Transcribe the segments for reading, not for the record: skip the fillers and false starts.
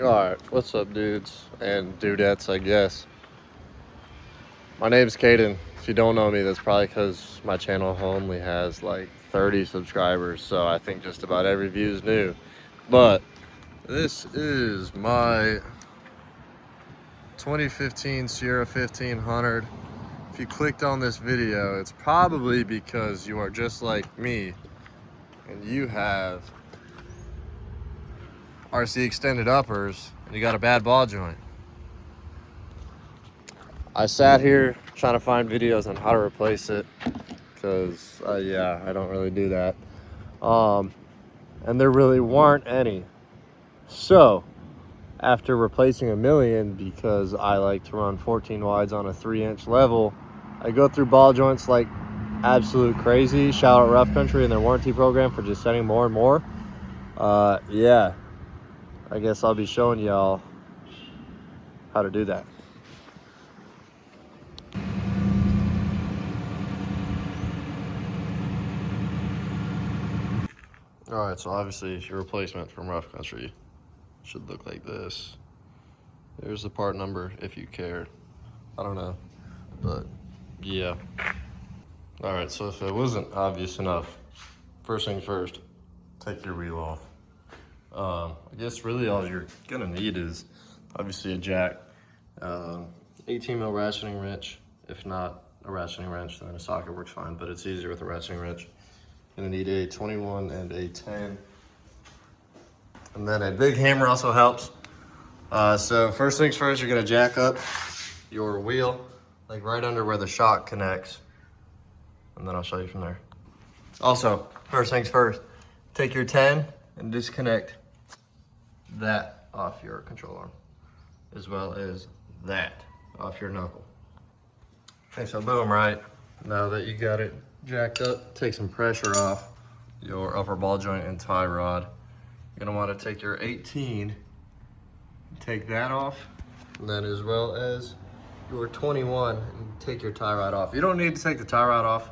Alright, what's up, dudes and dudettes, I guess. My name's Caden. If you don't know me, that's probably because my channel only has like 30 subscribers, so I think just about every view is new. But this is my 2015 Sierra 1500. If you clicked on this video, it's probably because you are just like me and you have RC extended uppers and you got a bad ball joint. I sat here trying to find videos on how to replace it because yeah, I don't really do that, and there really weren't any. So after replacing a million, because I like to run 14 wides on a 3-inch level, I go through ball joints like absolute crazy. Shout out Rough Country and their warranty program for just sending more and more. Yeah, I guess I'll be showing y'all how to do that. All right, so obviously your replacement from Rough Country should look like this. There's the part number if you care. I don't know, but yeah. All right, so if it wasn't obvious enough, first thing first, take your wheel off. I guess really all you're gonna need is obviously a jack, 18 mil ratcheting wrench. If not a ratcheting wrench, then a socket works fine, but it's easier with a ratcheting wrench. Gonna need a 21 and a 10. And then a big hammer also helps. So first things first, you're gonna jack up your wheel, like right under where the shock connects. And then I'll show you from there. Also, first things first, take your 10 and disconnect that off your control arm, as well as that off your knuckle. Okay, so boom, right? Now that you got it jacked up, take some pressure off your upper ball joint and tie rod. You're gonna wanna take your 18, take that off, and then as well as your 21, and take your tie rod off. You don't need to take the tie rod off,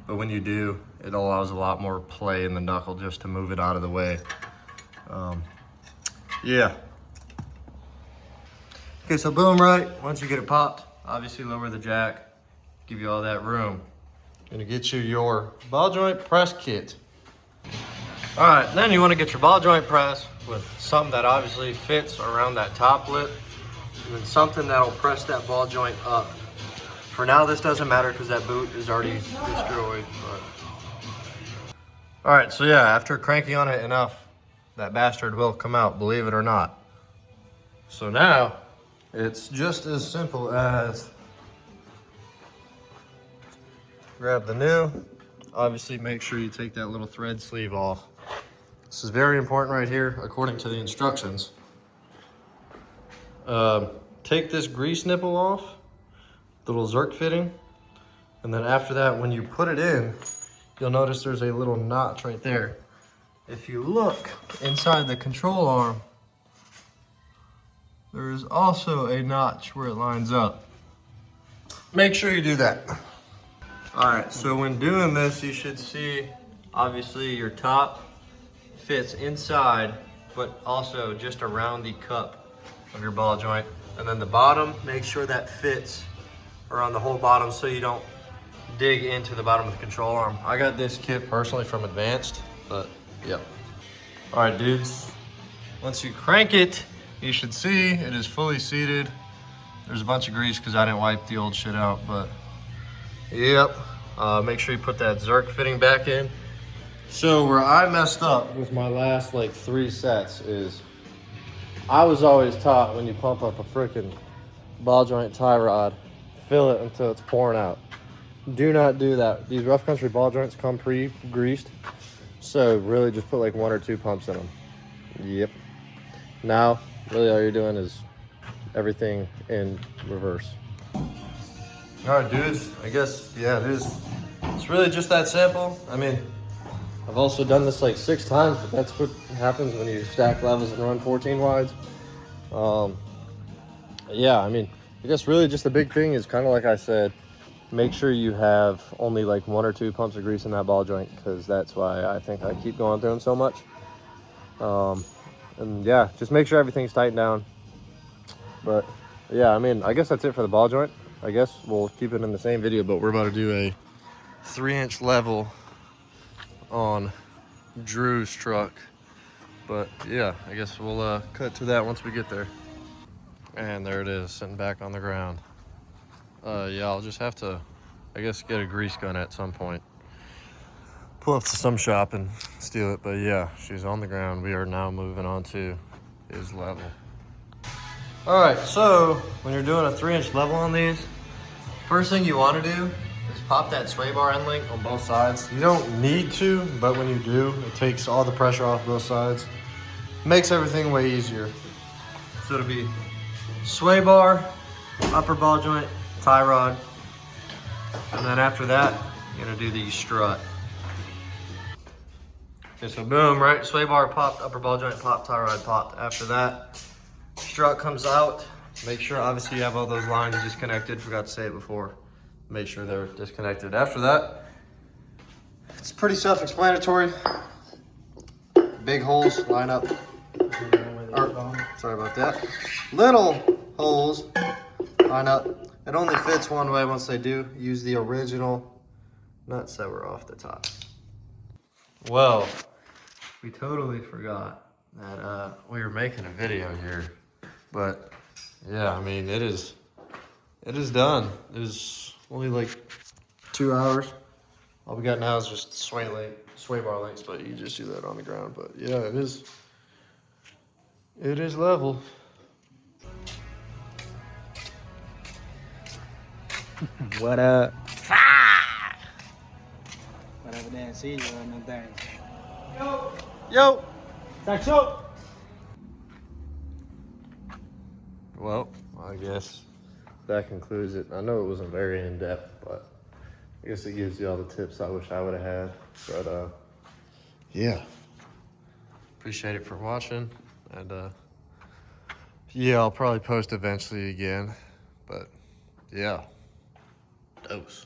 but when you do, it allows a lot more play in the knuckle just to move it out of the way. Yeah. Okay, so boom, right? Once you get it popped, obviously lower the jack, give you all that room. Gonna get you your ball joint press kit. All right, then you wanna get your ball joint press with something that obviously fits around that top lip, and then something that'll press that ball joint up. For now, this doesn't matter because that boot is already destroyed. All right, so yeah, after cranking on it enough, that bastard will come out, believe it or not. So now, it's just as simple as grab the new, obviously make sure you take that little thread sleeve off. This is very important right here, according to the instructions. Take this grease nipple off, little Zerk fitting, and then after that, when you put it in, you'll notice there's a little notch right there. If you look inside the control arm, there is also a notch where it lines up. Make sure you do that. All right, so when doing this, you should see, obviously your top fits inside, but also just around the cup of your ball joint. And then the bottom, make sure that fits around the whole bottom so you don't dig into the bottom of the control arm. I got this kit personally from Advanced, but yep. All right, dudes, once you crank it, you should see it is fully seated. There's a bunch of grease because I didn't wipe the old shit out, but yep. Make sure you put that Zerk fitting back in. So where I messed up with my last like 3 sets is I was always taught when you pump up a freaking ball joint tie rod, fill it until it's pouring out. Do not do that. These Rough Country ball joints come pre-greased, so really just put like 1 or 2 pumps in them. Yep. Now, really all you're doing is everything in reverse. All right, dudes, I guess, yeah, it's really just that simple. I mean, I've also done this like 6 times, but that's what happens when you stack levels and run 14 wides. Yeah, I mean, I guess really just the big thing is kind of like I said, make sure you have only like 1 or 2 pumps of grease in that ball joint, because that's why I think I keep going through them so much. And yeah, just make sure everything's tightened down. But yeah, I mean, I guess that's it for the ball joint. I guess we'll keep it in the same video, but we're about to do a 3-inch level on Drew's truck. But yeah, I guess we'll cut to that once we get there. And there it is, sitting back on the ground. Yeah, I'll just have to, I guess, get a grease gun at some point. Pull up to some shop and steal it. But yeah, she's on the ground. We are now moving on to his level. All right, so when you're doing a 3-inch level on these, first thing you want to do is pop that sway bar end link on both sides. You don't need to, but when you do, it takes all the pressure off both sides. Makes everything way easier. So it'll be sway bar, upper ball joint, tie rod, and then after that, you're gonna do the strut. Okay, so boom, right? Sway bar popped, upper ball joint popped, tie rod popped. After that, strut comes out. Make sure, obviously, you have all those lines disconnected. Forgot to say it before. Make sure they're disconnected. After that, it's pretty self-explanatory. Big holes line up. Sorry about that. Little holes line up. It only fits one way once they do. Use the original nuts that were off the top. Well, we totally forgot that we were making a video here, but yeah, I mean, it is done. It is only like 2 hours. All we got now is just sway bar links, but you just do that on the ground. But yeah, it is level. What up? Whatever they see you on them things. Yo. That's up. Well, I guess that concludes it. I know it wasn't very in-depth, but I guess it gives you all the tips I wish I would have had. But yeah, appreciate it for watching, and yeah, I'll probably post eventually again, but yeah, dose.